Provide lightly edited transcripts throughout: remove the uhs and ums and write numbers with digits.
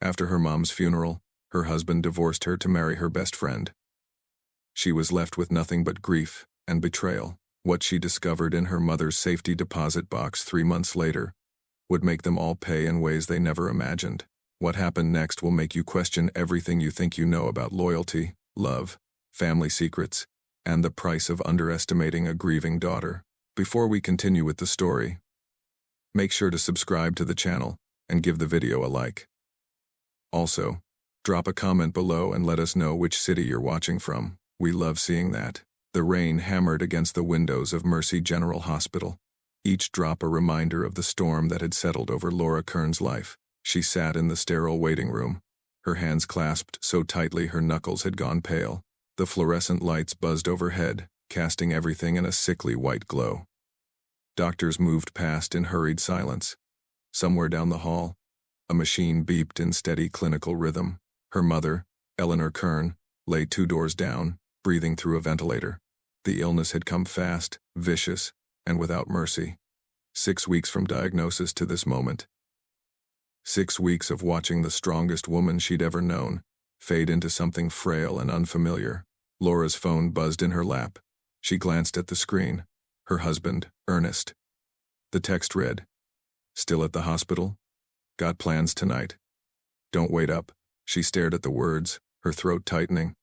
After her mom's funeral, her husband divorced her to marry her best friend. She was left with nothing but grief and betrayal. What she discovered in her mother's safety deposit box 3 months later would make them all pay in ways they never imagined. What happened next will make you question everything you think you know about loyalty, love, family secrets, and the price of underestimating a grieving daughter. Before we continue with the story, make sure to subscribe to the channel and give the video a like. Also, drop a comment below and let us know which city you're watching from. We love seeing that. The rain hammered against the windows of Mercy General Hospital, each drop a reminder of the storm that had settled over Laura Kern's life. She sat in the sterile waiting room, her hands clasped so tightly her knuckles had gone pale. The fluorescent lights buzzed overhead, casting everything in a sickly white glow. Doctors moved past in hurried silence. Somewhere down the hall, a machine beeped in steady clinical rhythm. Her mother, Eleanor Kern, lay 2 doors down, breathing through a ventilator. The illness had come fast, vicious, and without mercy. 6 weeks from diagnosis to this moment. 6 weeks of watching the strongest woman she'd ever known fade into something frail and unfamiliar. Laura's phone buzzed in her lap. She glanced at the screen. Her husband, Ernest. The text read, "Still at the hospital? Got plans tonight. Don't wait up." She stared at the words, her throat tightening.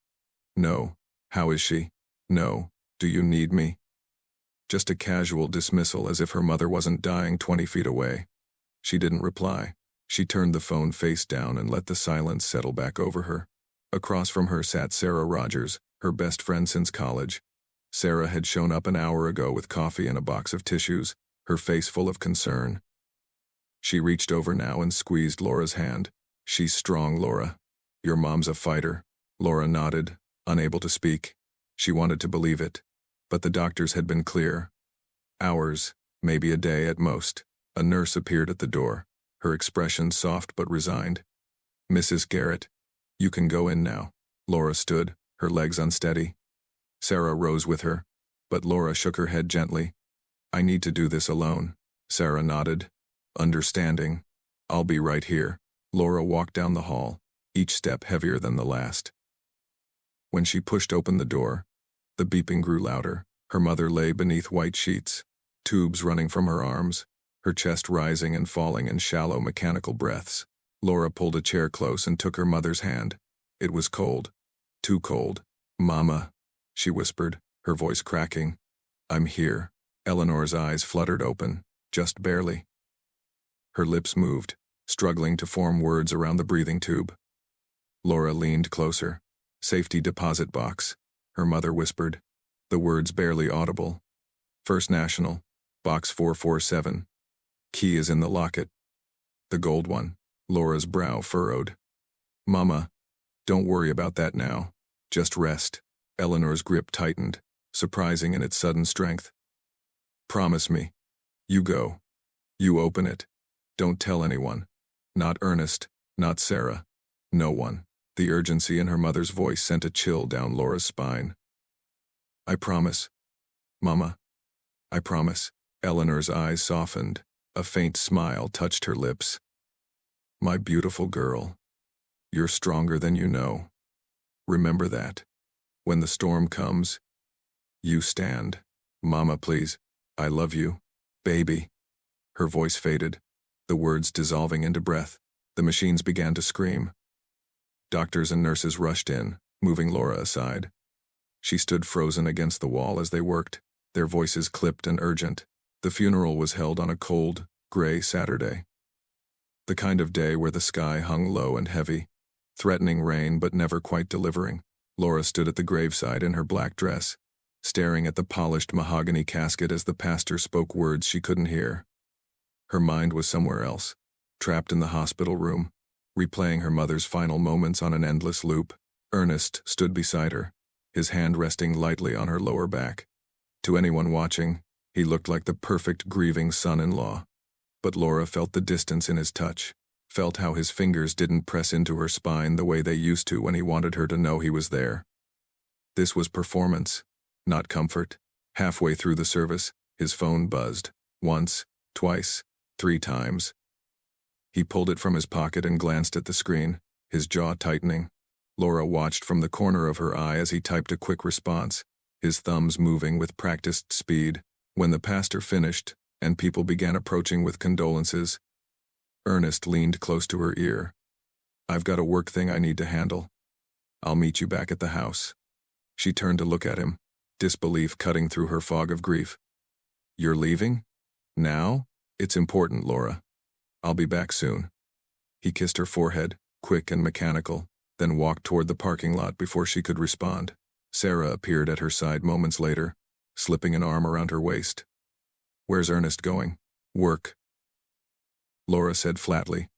"No. How is she? No. Do you need me?" Just a casual dismissal, as if her mother wasn't dying 20 feet away. She didn't reply. She turned the phone face down and let the silence settle back over her. Across from her sat Sarah Rogers, her best friend since college. Sarah had shown up an hour ago with coffee and a box of tissues, her face full of concern. She reached over now and squeezed Laura's hand. "She's strong, Laura. Your mom's a fighter." Laura nodded, unable to speak. She wanted to believe it, but the doctors had been clear. Hours, maybe a day at most. A nurse appeared at the door, her expression soft but resigned. "Mrs. Garrett, you can go in now." Laura stood, her legs unsteady. Sarah rose with her, but Laura shook her head gently. "I need to do this alone." Sarah nodded, understanding. "I'll be right here." Laura walked down the hall, each step heavier than the last. When she pushed open the door, the beeping grew louder. Her mother lay beneath white sheets, tubes running from her arms, her chest rising and falling in shallow mechanical breaths. Laura pulled a chair close and took her mother's hand. It was cold, too cold. "Mama," she whispered, her voice cracking. "I'm here." Eleanor's eyes fluttered open, just barely. Her lips moved, struggling to form words around the breathing tube. Laura leaned closer. "Safety deposit box," her mother whispered, the words barely audible. "First National, box 447. Key is in the locket." "The gold one." Laura's brow furrowed. "Mama, don't worry about that now. Just rest." Eleanor's grip tightened, surprising in its sudden strength. "Promise me. You go. You open it. Don't tell anyone. Not Ernest, not Sarah. No one." The urgency in her mother's voice sent a chill down Laura's spine. "I promise. Mama. I promise." Eleanor's eyes softened. A faint smile touched her lips. "My beautiful girl. You're stronger than you know. Remember that. When the storm comes, you stand. Mama, please. I love you. Baby." Her voice faded, the words dissolving into breath. The machines began to scream. Doctors and nurses rushed in, moving Laura aside. She stood frozen against the wall as they worked, their voices clipped and urgent. The funeral was held on a cold, gray Saturday. The kind of day where the sky hung low and heavy, threatening rain but never quite delivering. Laura stood at the graveside in her black dress, staring at the polished mahogany casket as the pastor spoke words she couldn't hear. Her mind was somewhere else, trapped in the hospital room, replaying her mother's final moments on an endless loop. Ernest stood beside her, his hand resting lightly on her lower back. To anyone watching, he looked like the perfect grieving son-in-law. But Laura felt the distance in his touch, felt how his fingers didn't press into her spine the way they used to when he wanted her to know he was there. This was performance, not comfort. Halfway through the service, his phone buzzed. Once, twice, 3 times. He pulled it from his pocket and glanced at the screen, his jaw tightening. Laura watched from the corner of her eye as he typed a quick response, his thumbs moving with practiced speed. When the pastor finished, and people began approaching with condolences, Ernest leaned close to her ear. "I've got a work thing I need to handle. I'll meet you back at the house." She turned to look at him, disbelief cutting through her fog of grief. "You're leaving? Now? It's important, Laura. I'll be back soon." He kissed her forehead, quick and mechanical, then walked toward the parking lot before she could respond. Sarah appeared at her side moments later, slipping an arm around her waist. "Where's Ernest going?" "Work," Laura said flatly,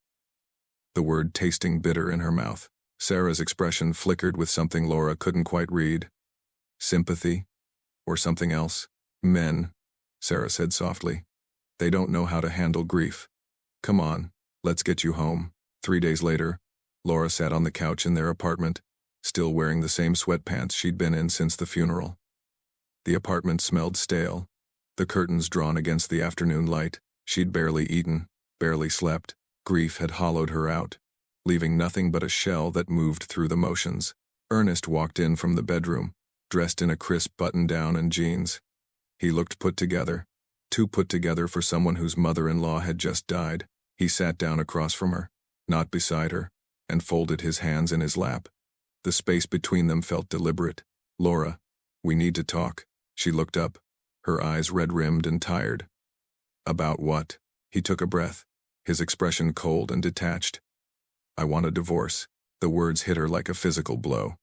the word tasting bitter in her mouth. Sarah's expression flickered with something Laura couldn't quite read. Sympathy? Or something else? "Men," Sarah said softly. "They don't know how to handle grief. Come on, let's get you home." 3 days later, Laura sat on the couch in their apartment, still wearing the same sweatpants she'd been in since the funeral. The apartment smelled stale, the curtains drawn against the afternoon light. She'd barely eaten, barely slept. Grief had hollowed her out, leaving nothing but a shell that moved through the motions. Ernest walked in from the bedroom, dressed in a crisp button-down and jeans. He looked put together, too put together for someone whose mother-in-law had just died. He sat down across from her, not beside her, and folded his hands in his lap. The space between them felt deliberate. "Laura, we need to talk." She looked up, her eyes red-rimmed and tired. "About what?" He took a breath, his expression cold and detached. "I want a divorce." The words hit her like a physical blow.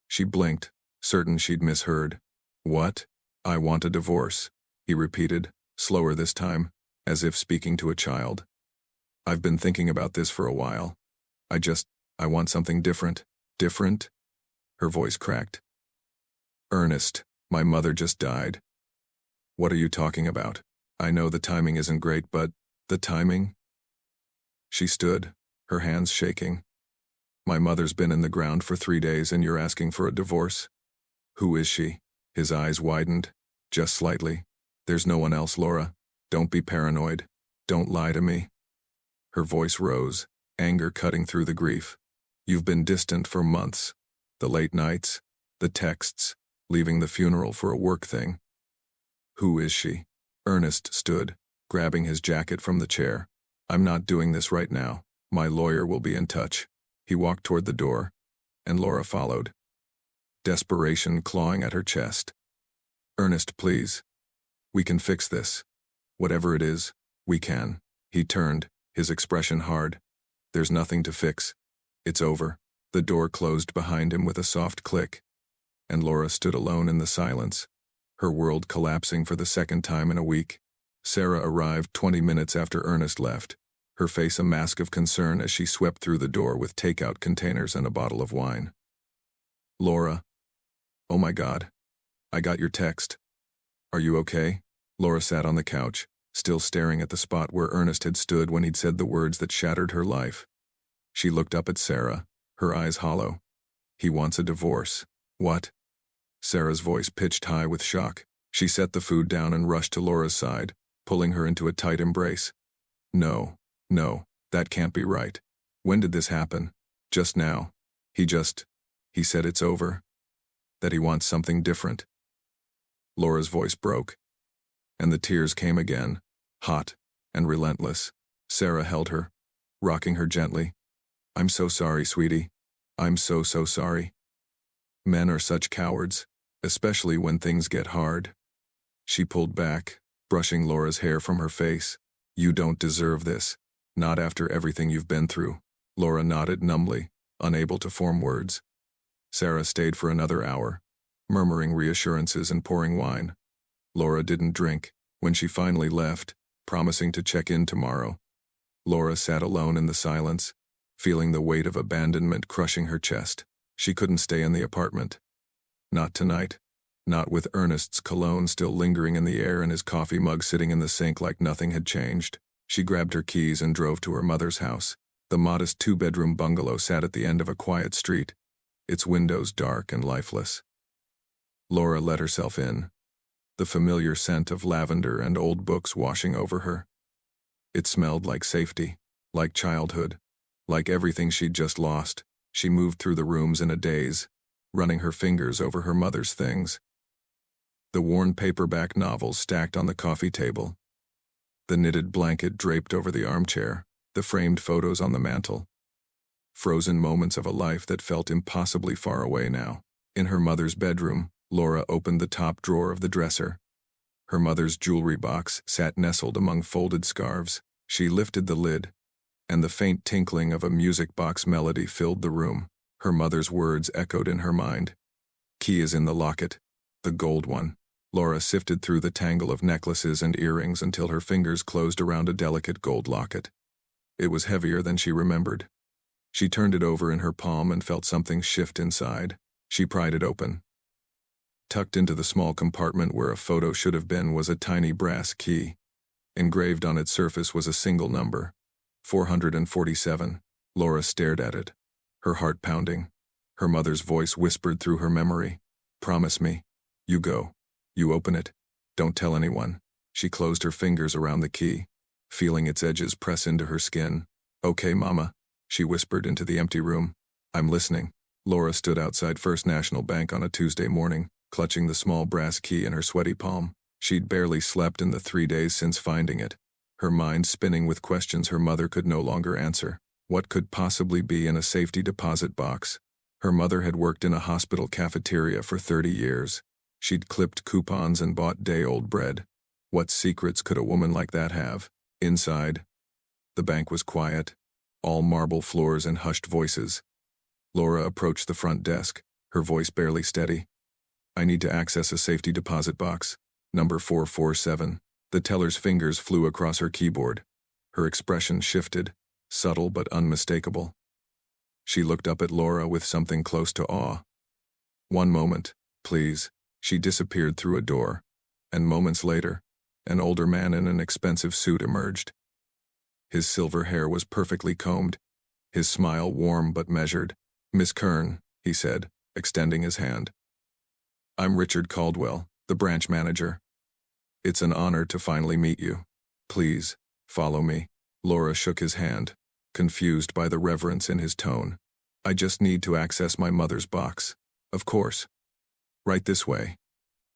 She blinked, certain she'd misheard. "What?" "I want a divorce," he repeated, slower this time, as if speaking to a child. "I've been thinking about this for a while. I want something different." "Different?" Her voice cracked. "Ernest, my mother just died." "What are you talking about? I know the timing isn't great, but the timing?" She stood, her hands shaking. "My mother's been in the ground for 3 days and you're asking for a divorce? Who is she?" His eyes widened, just slightly. "There's no one else, Laura. Don't be paranoid. Don't lie to me." Her voice rose, anger cutting through the grief. "You've been distant for months. The late nights, the texts, leaving the funeral for a work thing. Who is she?" Ernest stood, grabbing his jacket from the chair. "I'm not doing this right now. My lawyer will be in touch." He walked toward the door, and Laura followed, desperation clawing at her chest. "Ernest, please. We can fix this. Whatever it is, we can." He turned, his expression hard. "There's nothing to fix. It's over." The door closed behind him with a soft click, and Laura stood alone in the silence, her world collapsing for the second time in a week. Sarah arrived 20 minutes after Ernest left, her face a mask of concern as she swept through the door with takeout containers and a bottle of wine. "Laura. Oh my God. I got your text. Are you okay?" Laura sat on the couch, still staring at the spot where Ernest had stood when he'd said the words that shattered her life. She looked up at Sarah, her eyes hollow. "He wants a divorce." "What?" Sarah's voice pitched high with shock. She set the food down and rushed to Laura's side, pulling her into a tight embrace. No, that can't be right. When did this happen?" "Just now. He said it's over. That he wants something different." Laura's voice broke, and the tears came again, hot and relentless. Sarah held her, rocking her gently. "I'm so sorry, sweetie. I'm so sorry. Men are such cowards, especially when things get hard." She pulled back, brushing Laura's hair from her face. "You don't deserve this. Not after everything you've been through." Laura nodded numbly, unable to form words. Sarah stayed for another hour, murmuring reassurances and pouring wine. Laura didn't drink. When she finally left, promising to check in tomorrow, Laura sat alone in the silence, feeling the weight of abandonment crushing her chest. She couldn't stay in the apartment. Not tonight. Not with Ernest's cologne still lingering in the air and his coffee mug sitting in the sink like nothing had changed. She grabbed her keys and drove to her mother's house. The modest 2-bedroom bungalow sat at the end of a quiet street, its windows dark and lifeless. Laura let herself in, the familiar scent of lavender and old books washing over her. It smelled like safety, like childhood, like everything she'd just lost. She moved through the rooms in a daze, running her fingers over her mother's things. The worn paperback novels stacked on the coffee table, the knitted blanket draped over the armchair, the framed photos on the mantel. Frozen moments of a life that felt impossibly far away now. In her mother's bedroom, Laura opened the top drawer of the dresser. Her mother's jewelry box sat nestled among folded scarves. She lifted the lid, and the faint tinkling of a music box melody filled the room. Her mother's words echoed in her mind. "Key is in the locket, the gold one." Laura sifted through the tangle of necklaces and earrings until her fingers closed around a delicate gold locket. It was heavier than she remembered. She turned it over in her palm and felt something shift inside. She pried it open. Tucked into the small compartment where a photo should have been was a tiny brass key. Engraved on its surface was a single number, 447. Laura stared at it, her heart pounding. Her mother's voice whispered through her memory. "Promise me. You go. You open it. Don't tell anyone." She closed her fingers around the key, feeling its edges press into her skin. "Okay, Mama," she whispered into the empty room. "I'm listening." Laura stood outside First National Bank on a Tuesday morning, clutching the small brass key in her sweaty palm. She'd barely slept in the 3 days since finding it, her mind spinning with questions her mother could no longer answer. What could possibly be in a safety deposit box? Her mother had worked in a hospital cafeteria for 30 years. She'd clipped coupons and bought day-old bread. What secrets could a woman like that have? Inside, the bank was quiet, all marble floors and hushed voices. Laura approached the front desk, her voice barely steady. "I need to access a safety deposit box. Number 447. The teller's fingers flew across her keyboard. Her expression shifted, subtle but unmistakable. She looked up at Laura with something close to awe. "One moment, please." She disappeared through a door, and moments later, an older man in an expensive suit emerged. His silver hair was perfectly combed, his smile warm but measured. "Miss Kern," he said, extending his hand. "I'm Richard Caldwell, the branch manager. It's an honor to finally meet you. Please, follow me." Laura shook his hand, confused by the reverence in his tone. "I just need to access my mother's box." "Of course. Right this way."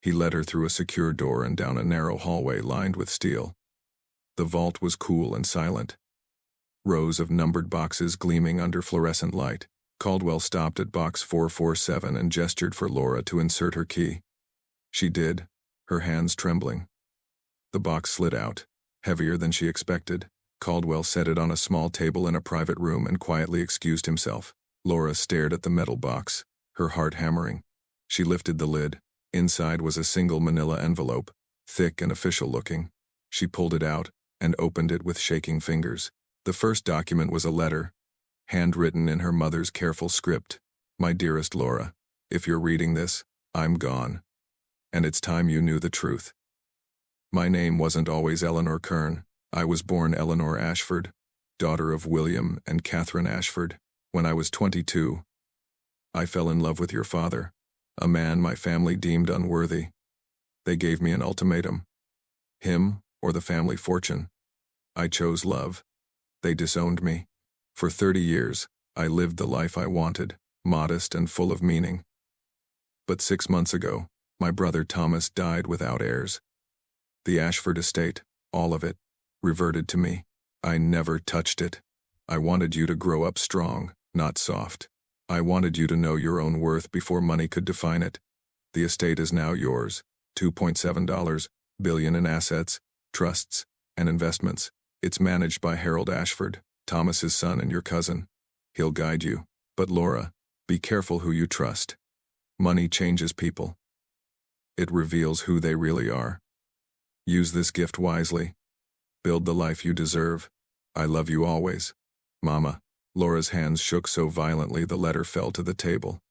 He led her through a secure door and down a narrow hallway lined with steel. The vault was cool and silent, rows of numbered boxes gleaming under fluorescent light. Caldwell stopped at box 447 and gestured for Laura to insert her key. She did, her hands trembling. The box slid out, heavier than she expected. Caldwell set it on a small table in a private room and quietly excused himself. Laura stared at the metal box, her heart hammering. She lifted the lid. Inside was a single manila envelope, thick and official-looking. She pulled it out and opened it with shaking fingers. The first document was a letter, handwritten in her mother's careful script. "My dearest Laura, if you're reading this, I'm gone. And it's time you knew the truth. My name wasn't always Eleanor Kern. I was born Eleanor Ashford, daughter of William and Catherine Ashford. When I was 22, I fell in love with your father, a man my family deemed unworthy. They gave me an ultimatum. Him or the family fortune. I chose love. They disowned me. For 30 years, I lived the life I wanted, modest and full of meaning. But 6 months ago, my brother Thomas died without heirs. The Ashford estate, all of it, reverted to me. I never touched it. I wanted you to grow up strong, not soft. I wanted you to know your own worth before money could define it. The estate is now yours, $2.7 billion in assets, trusts, and investments. It's managed by Harold Ashford, Thomas's son and your cousin. He'll guide you. But Laura, be careful who you trust. Money changes people. It reveals who they really are. Use this gift wisely. Build the life you deserve. I love you always. Mama." Laura's hands shook so violently the letter fell to the table.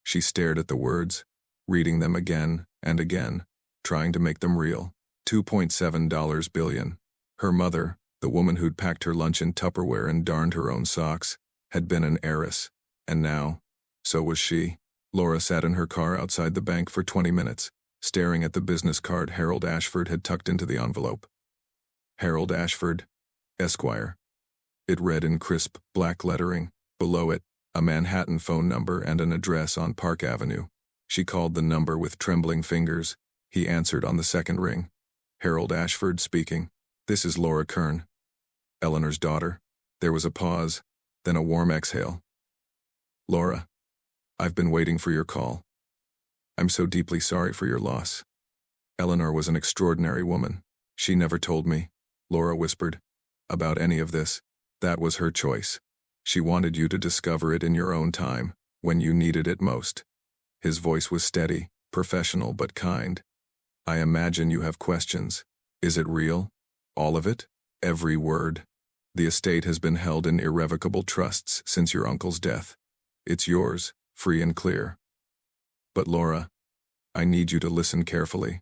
She stared at the words, reading them again and again, trying to make them real. $2.7 billion. Her mother, the woman who'd packed her lunch in Tupperware and darned her own socks, had been an heiress. And now, so was she. Laura sat in her car outside the bank for 20 minutes, staring at the business card Harold Ashford had tucked into the envelope. Harold Ashford, Esquire. It read in crisp, black lettering. Below it, a Manhattan phone number and an address on Park Avenue. She called the number with trembling fingers. He answered on the second ring. Harold Ashford speaking. This is Laura Kern, Eleanor's daughter. There was a pause, then a warm exhale. Laura, I've been waiting for your call. I'm so deeply sorry for your loss. Eleanor was an extraordinary woman. She never told me, Laura whispered, about any of this. That was her choice. She wanted you to discover it in your own time, when you needed it most. His voice was steady, professional but kind. I imagine you have questions. Is it real? All of it? Every word? The estate has been held in irrevocable trusts since your uncle's death. It's yours, free and clear. But Laura, I need you to listen carefully.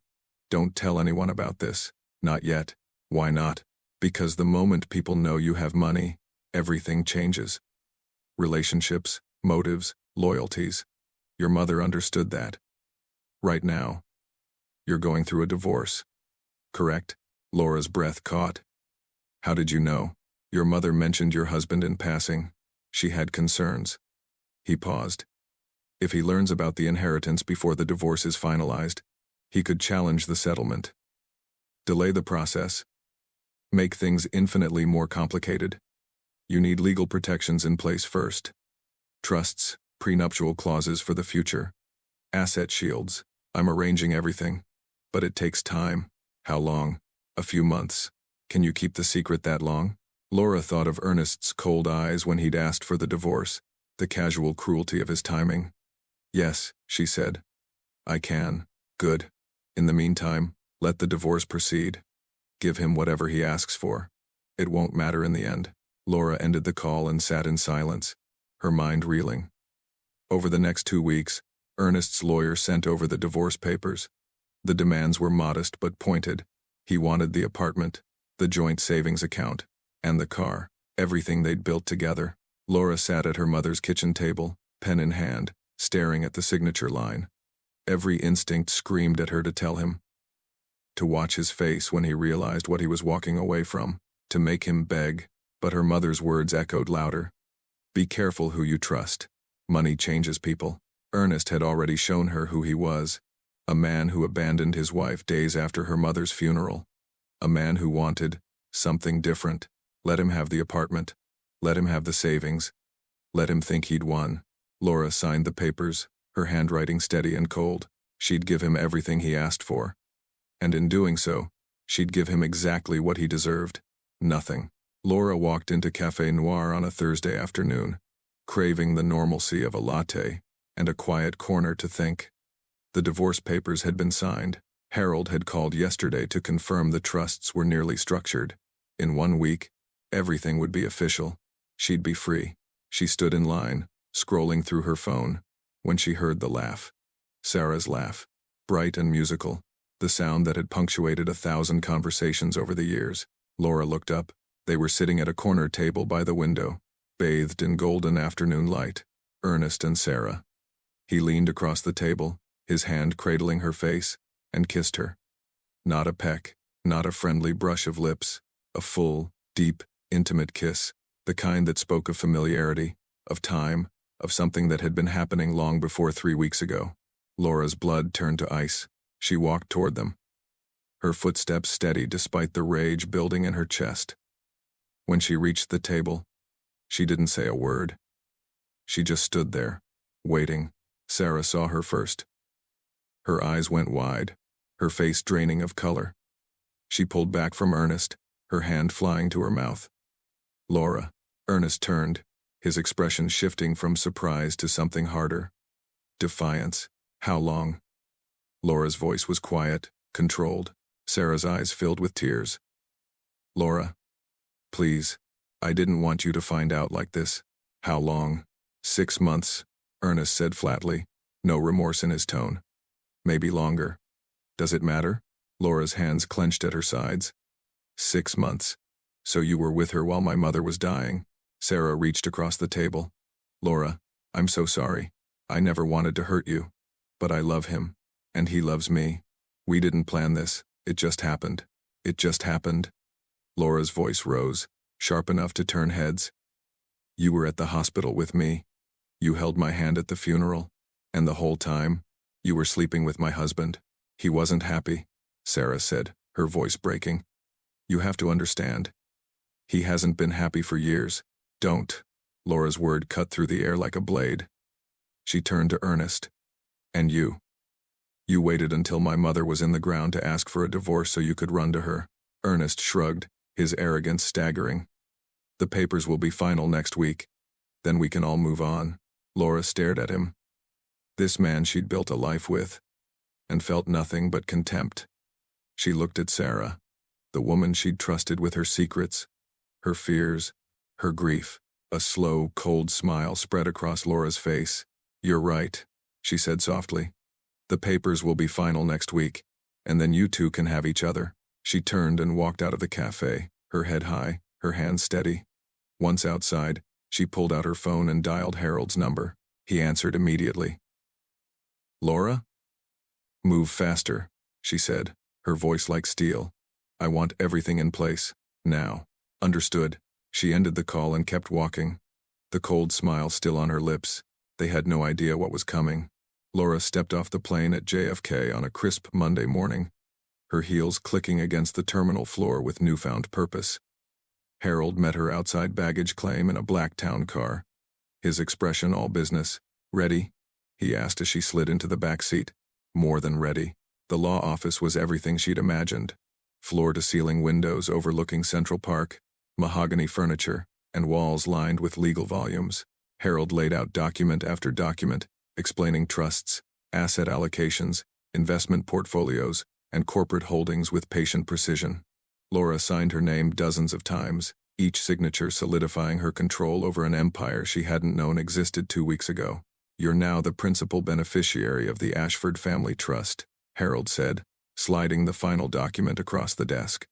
Don't tell anyone about this. Not yet. Why not? Because the moment people know you have money, everything changes. Relationships, motives, loyalties. Your mother understood that. Right now, you're going through a divorce. Correct? Laura's breath caught. How did you know? Your mother mentioned your husband in passing. She had concerns. He paused. If he learns about the inheritance before the divorce is finalized, he could challenge the settlement. Delay the process. Make things infinitely more complicated. You need legal protections in place first. Trusts, prenuptial clauses for the future. Asset shields. I'm arranging everything. But it takes time. How long? A few months. Can you keep the secret that long? Laura thought of Ernest's cold eyes when he'd asked for the divorce, the casual cruelty of his timing. Yes, she said. I can. Good. In the meantime, let the divorce proceed. Give him whatever he asks for. It won't matter in the end. Laura ended the call and sat in silence, her mind reeling. Over the next 2 weeks, Ernest's lawyer sent over the divorce papers. The demands were modest but pointed. He wanted the apartment, the joint savings account, and the car, everything they'd built together. Laura sat at her mother's kitchen table, pen in hand, staring at the signature line. Every instinct screamed at her to tell him. To watch his face when he realized what he was walking away from, to make him beg, but her mother's words echoed louder. Be careful who you trust. Money changes people. Ernest had already shown her who he was. A man who abandoned his wife days after her mother's funeral. A man who wanted something different. Let him have the apartment. Let him have the savings. Let him think he'd won. Laura signed the papers, her handwriting steady and cold. She'd give him everything he asked for. And in doing so, she'd give him exactly what he deserved. Nothing. Laura walked into Café Noir on a Thursday afternoon, craving the normalcy of a latte and a quiet corner to think. The divorce papers had been signed. Harold had called yesterday to confirm the trusts were nearly structured. In 1 week, everything would be official. She'd be free. She stood in line, scrolling through her phone, when she heard the laugh. Sarah's laugh, bright and musical, the sound that had punctuated 1,000 conversations over the years. Laura looked up. They were sitting at a corner table by the window, bathed in golden afternoon light, Ernest and Sarah. He leaned across the table, his hand cradling her face, and kissed her. Not a peck, not a friendly brush of lips, a full, deep, intimate kiss, the kind that spoke of familiarity, of time, of something that had been happening long before 3 weeks ago. Laura's blood turned to ice. She walked toward them, her footsteps steady despite the rage building in her chest. When she reached the table, she didn't say a word. She just stood there, waiting. Sarah saw her first. Her eyes went wide, her face draining of color. She pulled back from Ernest, her hand flying to her mouth. Laura. Ernest turned, his expression shifting from surprise to something harder. Defiance. How long? Laura's voice was quiet, controlled. Sarah's eyes filled with tears. Laura. Please. I didn't want you to find out like this. How long? 6 months, Ernest said flatly, no remorse in his tone. Maybe longer. Does it matter? Laura's hands clenched at her sides. 6 months. So you were with her while my mother was dying. Sarah reached across the table. Laura, I'm so sorry. I never wanted to hurt you. But I love him. And he loves me. We didn't plan this. It just happened. It just happened. Laura's voice rose. sharp enough to turn heads. You were at the hospital with me. You held my hand at the funeral. And the whole time, you were sleeping with my husband. He wasn't happy, Sarah said, her voice breaking. You have to understand. He hasn't been happy for years. Don't. Laura's word cut through the air like a blade. She turned to Ernest. And you? You waited until my mother was in the ground to ask for a divorce so you could run to her. Ernest shrugged, his arrogance staggering. The papers will be final next week. Then we can all move on. Laura stared at him. This man she'd built a life with, and felt nothing but contempt. She looked at Sarah, the woman she'd trusted with her secrets, her fears, her grief. A slow, cold smile spread across Laura's face. You're right, she said softly. The papers will be final next week, and then you two can have each other. She turned and walked out of the cafe, her head high, her hands steady. Once outside, she pulled out her phone and dialed Harold's number. He answered immediately. Laura? Move faster, she said, her voice like steel. I want everything in place, now. Understood. She ended the call and kept walking, the cold smile still on her lips. They had no idea what was coming. Laura stepped off the plane at JFK on a crisp Monday morning, her heels clicking against the terminal floor with newfound purpose. Harold met her outside baggage claim in a black town car, his expression all business. Ready? He asked as she slid into the back seat. More than ready. The law office was everything she'd imagined. Floor-to-ceiling windows overlooking Central Park, mahogany furniture, and walls lined with legal volumes. Harold laid out document after document, explaining trusts, asset allocations, investment portfolios, and corporate holdings with patient precision. Laura signed her name dozens of times, each signature solidifying her control over an empire she hadn't known existed 2 weeks ago. You're now the principal beneficiary of the Ashford Family Trust, Harold said, sliding the final document across the desk.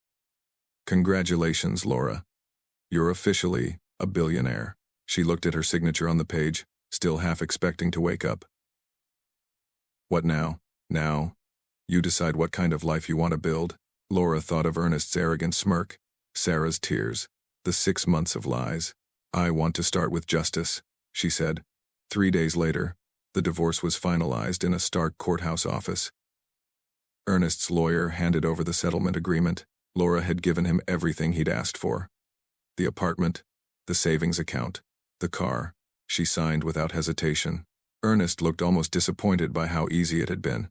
Congratulations, Laura. You're officially a billionaire. She looked at her signature on the page, still half expecting to wake up. What now? Now? You decide what kind of life you want to build. Laura thought of Ernest's arrogant smirk, Sarah's tears, the 6 months of lies. I want to start with justice, she said. 3 days later, the divorce was finalized in a Stark courthouse office. Ernest's lawyer handed over the settlement agreement. Laura had given him everything he'd asked for. The apartment, the savings account, the car. She signed without hesitation. Ernest looked almost disappointed by how easy it had been.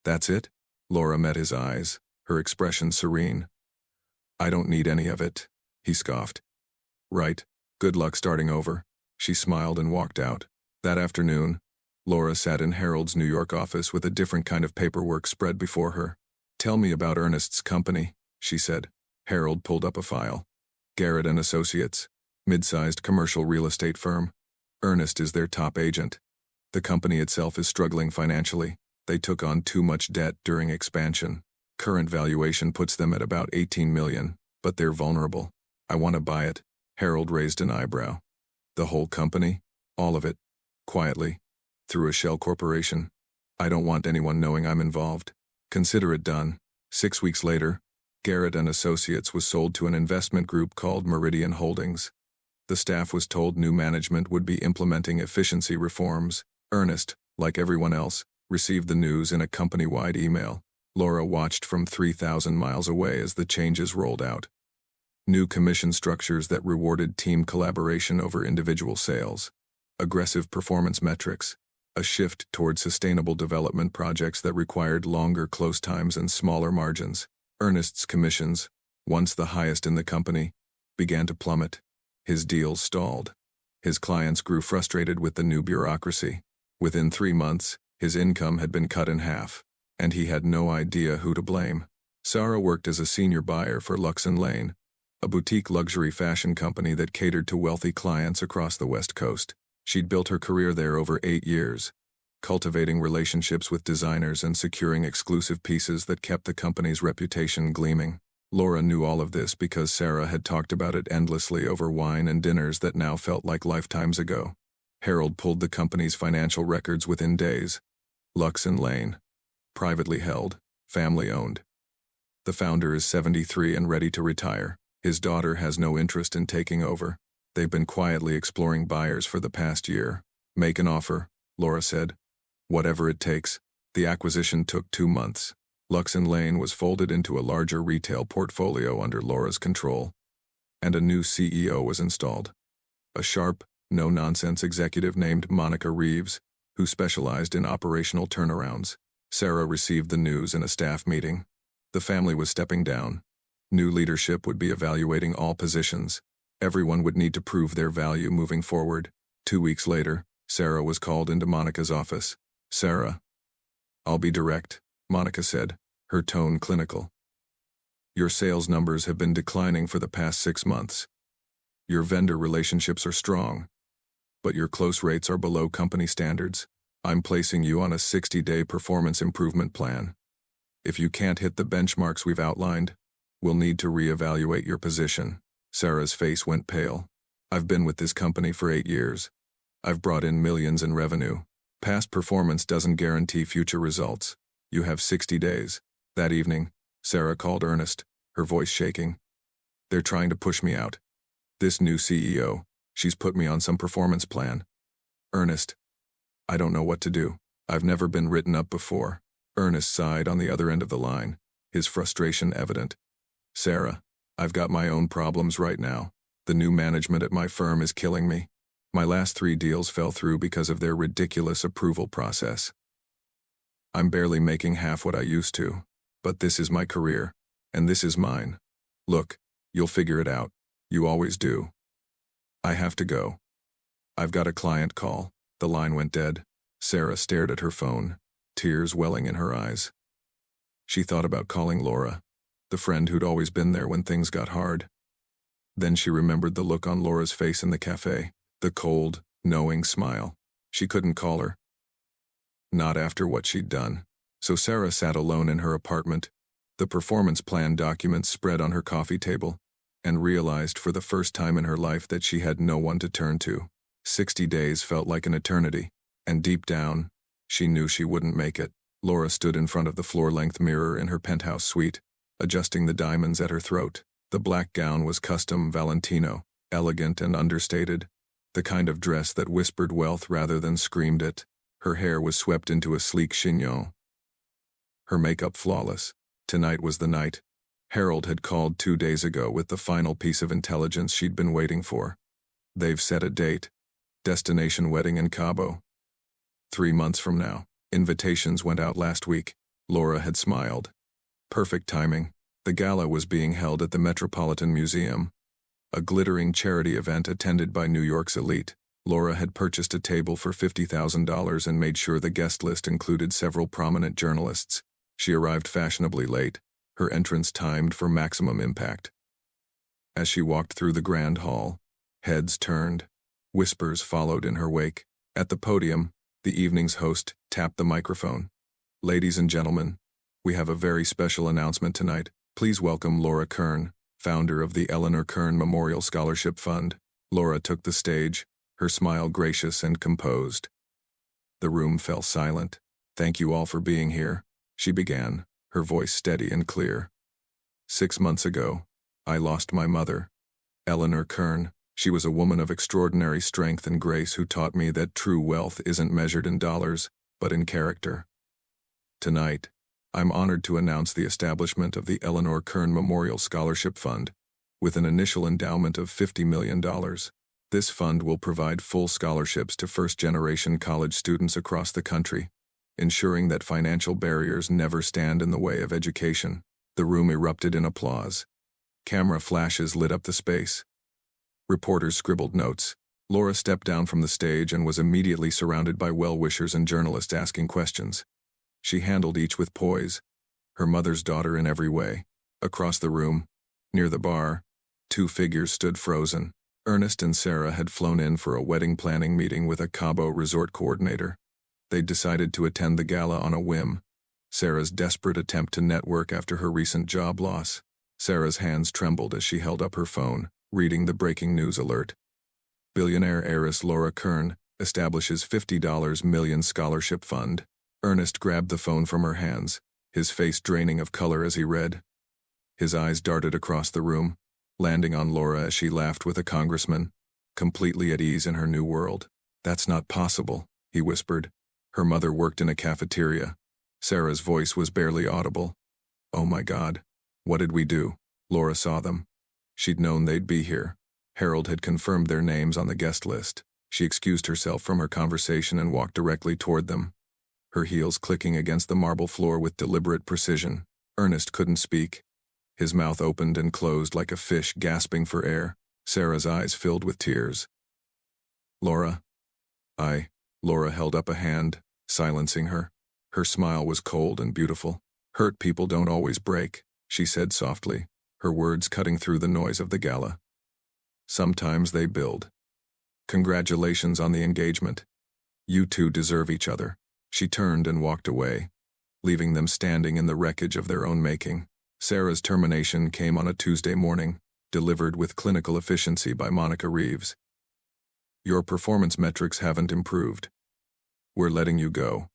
That's it? Laura met his eyes, her expression serene. I don't need any of it, he scoffed. Right, good luck starting over. She smiled and walked out. That afternoon, Laura sat in Harold's New York office with a different kind of paperwork spread before her. Tell me about Ernest's company, she said. Harold pulled up a file. Garrett & Associates, mid-sized commercial real estate firm. Ernest is their top agent. The company itself is struggling financially. They took on too much debt during expansion. Current valuation puts them at about $18 million, but they're vulnerable. I want to buy it. Harold raised an eyebrow. The whole company? All of it. Quietly. Through a shell corporation. I don't want anyone knowing I'm involved. Consider it done. 6 weeks later, Garrett & Associates was sold to an investment group called Meridian Holdings. The staff was told new management would be implementing efficiency reforms. Ernest, like everyone else, received the news in a company-wide email. Laura watched from 3,000 miles away as the changes rolled out. New commission structures that rewarded team collaboration over individual sales. Aggressive performance metrics. A shift toward sustainable development projects that required longer close times and smaller margins. Ernest's commissions, once the highest in the company, began to plummet. His deals stalled. His clients grew frustrated with the new bureaucracy. Within 3 months, his income had been cut in half, and he had no idea who to blame. Sarah worked as a senior buyer for Lux & Lane, a boutique luxury fashion company that catered to wealthy clients across the West Coast. She'd built her career there over 8 years, cultivating relationships with designers and securing exclusive pieces that kept the company's reputation gleaming. Laura knew all of this because Sarah had talked about it endlessly over wine and dinners that now felt like lifetimes ago. Harold pulled the company's financial records within days. Lux & Lane. Privately held. Family-owned. The founder is 73 and ready to retire. His daughter has no interest in taking over. They've been quietly exploring buyers for the past year. Make an offer, Laura said. Whatever it takes. The acquisition took 2 months. Luxon Lane was folded into a larger retail portfolio under Laura's control. And a new CEO was installed. A sharp, no-nonsense executive named Monica Reeves, who specialized in operational turnarounds. Sarah received the news in a staff meeting. The family was stepping down. New leadership would be evaluating all positions. Everyone would need to prove their value moving forward. 2 weeks later, Sarah was called into Monica's office. Sarah. I'll be direct, Monica said, her tone clinical. Your sales numbers have been declining for the past 6 months. Your vendor relationships are strong, but your close rates are below company standards. I'm placing you on a 60-day performance improvement plan. If you can't hit the benchmarks we've outlined, we'll need to reevaluate your position. Sarah's face went pale. I've been with this company for 8 years. I've brought in millions in revenue. Past performance doesn't guarantee future results. You have 60 days. That evening, Sarah called Ernest, her voice shaking. They're trying to push me out. This new CEO, she's put me on some performance plan. Ernest, I don't know what to do. I've never been written up before. Ernest sighed on the other end of the line, his frustration evident. Sarah, I've got my own problems right now. The new management at my firm is killing me. My last 3 deals fell through because of their ridiculous approval process. I'm barely making half what I used to, but this is my career, and this is mine. Look, you'll figure it out. You always do. I have to go. I've got a client call. The line went dead. Sarah stared at her phone, tears welling in her eyes. She thought about calling Laura, the friend who'd always been there when things got hard. Then she remembered the look on Laura's face in the cafe, the cold, knowing smile. She couldn't call her. Not after what she'd done. So Sarah sat alone in her apartment, the performance plan documents spread on her coffee table, and realized for the first time in her life that she had no one to turn to. 60 days felt like an eternity, and deep down, she knew she wouldn't make it. Laura stood in front of the floor-length mirror in her penthouse suite, adjusting the diamonds at her throat. The black gown was custom Valentino, elegant and understated, the kind of dress that whispered wealth rather than screamed it. Her hair was swept into a sleek chignon. Her makeup flawless. Tonight was the night. Harold had called 2 days ago with the final piece of intelligence she'd been waiting for. They've set a date. Destination wedding in Cabo. 3 months from now. Invitations went out last week. Laura had smiled. Perfect timing. The gala was being held at the Metropolitan Museum, a glittering charity event attended by New York's elite. Laura had purchased a table for $50,000 and made sure the guest list included several prominent journalists. She arrived fashionably late, her entrance timed for maximum impact. As she walked through the grand hall, heads turned. Whispers followed in her wake. At the podium, the evening's host tapped the microphone. Ladies and gentlemen, we have a very special announcement tonight. Please welcome Laura Kern, founder of the Eleanor Kern Memorial Scholarship Fund. Laura took the stage, her smile gracious and composed. The room fell silent. Thank you all for being here, she began, her voice steady and clear. 6 months ago, I lost my mother, Eleanor Kern. She was a woman of extraordinary strength and grace who taught me that true wealth isn't measured in dollars, but in character. Tonight, I'm honored to announce the establishment of the Eleanor Kern Memorial Scholarship Fund, with an initial endowment of $50 million. This fund will provide full scholarships to first-generation college students across the country, ensuring that financial barriers never stand in the way of education. The room erupted in applause. Camera flashes lit up the space. Reporters scribbled notes. Laura stepped down from the stage and was immediately surrounded by well-wishers and journalists asking questions. She handled each with poise, her mother's daughter in every way. Across the room, near the bar, 2 figures stood frozen. Ernest and Sarah had flown in for a wedding planning meeting with a Cabo resort coordinator. They'd decided to attend the gala on a whim, Sarah's desperate attempt to network after her recent job loss. Sarah's hands trembled as she held up her phone, reading the breaking news alert. Billionaire heiress Laura Kern establishes $50 million scholarship fund. Ernest grabbed the phone from her hands, his face draining of color as he read. His eyes darted across the room. landing on Laura as she laughed with a congressman, completely at ease in her new world. "That's not possible," he whispered. Her mother worked in a cafeteria. Sarah's voice was barely audible. "Oh my God. What did we do?" Laura saw them. She'd known they'd be here. Harold had confirmed their names on the guest list. She excused herself from her conversation and walked directly toward them, her heels clicking against the marble floor with deliberate precision. Ernest couldn't speak. His mouth opened and closed like a fish gasping for air. Sarah's eyes filled with tears. "Laura." Laura held up a hand, silencing her. Her smile was cold and beautiful. "Hurt people don't always break," she said softly, her words cutting through the noise of the gala. "Sometimes they build. Congratulations on the engagement. You two deserve each other." She turned and walked away, leaving them standing in the wreckage of their own making. Sarah's termination came on a Tuesday morning, delivered with clinical efficiency by Monica Reeves. "Your performance metrics haven't improved. We're letting you go.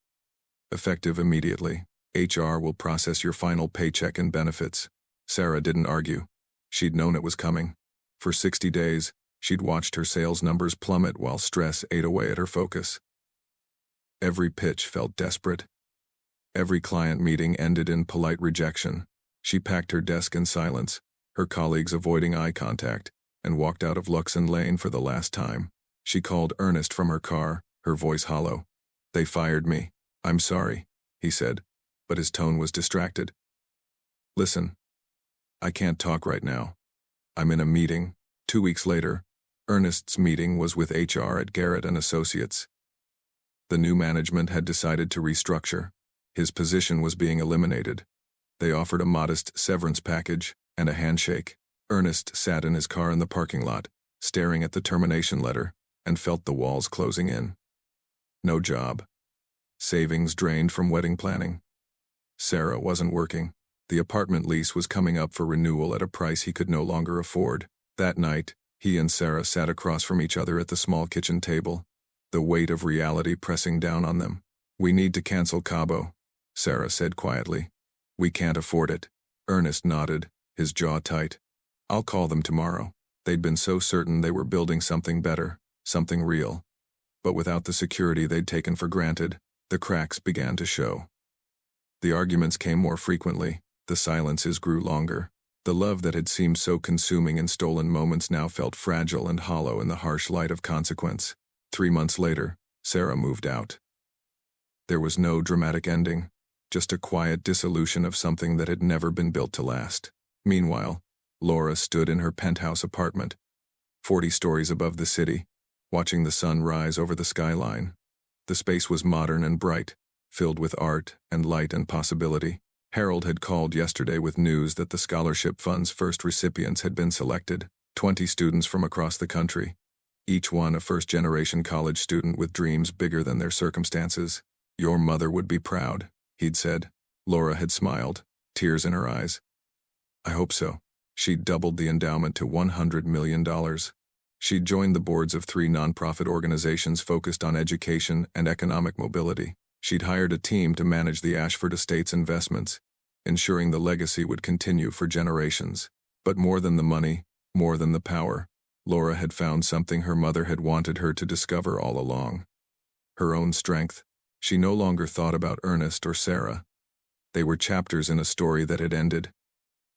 Effective immediately. HR will process your final paycheck and benefits." Sarah didn't argue. She'd known it was coming. For 60 days, she'd watched her sales numbers plummet while stress ate away at her focus. Every pitch felt desperate. Every client meeting ended in polite rejection. She packed her desk in silence, her colleagues avoiding eye contact, and walked out of Luxon Lane for the last time. She called Ernest from her car, her voice hollow. "They fired me. I'm sorry," he said, but his tone was distracted. "Listen, I can't talk right now. I'm in a meeting." 2 weeks later, Ernest's meeting was with HR at Garrett and Associates. The new management had decided to restructure. His position was being eliminated. They offered a modest severance package and a handshake. Ernest sat in his car in the parking lot, staring at the termination letter, and felt the walls closing in. No job. Savings drained from wedding planning. Sarah wasn't working. The apartment lease was coming up for renewal at a price he could no longer afford. That night, he and Sarah sat across from each other at the small kitchen table, the weight of reality pressing down on them. "We need to cancel Cabo," Sarah said quietly. "We can't afford it." Ernest nodded, his jaw tight. "I'll call them tomorrow." They'd been so certain they were building something better, something real. But without the security they'd taken for granted, the cracks began to show. The arguments came more frequently, the silences grew longer. The love that had seemed so consuming in stolen moments now felt fragile and hollow in the harsh light of consequence. 3 months later, Sarah moved out. There was no dramatic ending, just a quiet dissolution of something that had never been built to last. Meanwhile, Laura stood in her penthouse apartment, 40 stories above the city, watching the sun rise over the skyline. The space was modern and bright, filled with art and light and possibility. Harold had called yesterday with news that the scholarship fund's first recipients had been selected, 20 students from across the country, each one a first-generation college student with dreams bigger than their circumstances. "Your mother would be proud," he'd said. Laura had smiled, tears in her eyes. "I hope so." She'd doubled the endowment to $100 million. She'd joined the boards of 3 nonprofit organizations focused on education and economic mobility. She'd hired a team to manage the Ashford Estate's investments, ensuring the legacy would continue for generations. But more than the money, more than the power, Laura had found something her mother had wanted her to discover all along. Her own strength. She no longer thought about Ernest or Sarah. They were chapters in a story that had ended.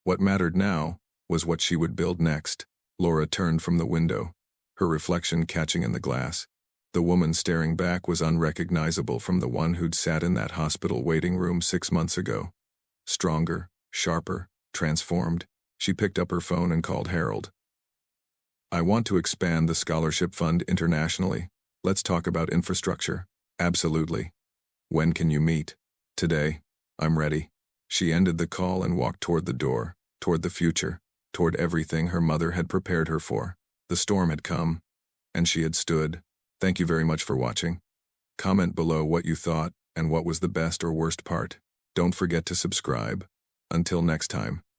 What mattered now was what she would build next. Laura turned from the window, her reflection catching in the glass. The woman staring back was unrecognizable from the one who'd sat in that hospital waiting room 6 months ago. Stronger, sharper, transformed. She picked up her phone and called Harold. "I want to expand the scholarship fund internationally. Let's talk about infrastructure." "Absolutely. When can you meet?" "Today. I'm ready." She ended the call and walked toward the door, toward the future, toward everything her mother had prepared her for. The storm had come, and she had stood. Thank you very much for watching. Comment below what you thought and what was the best or worst part. Don't forget to subscribe. Until next time.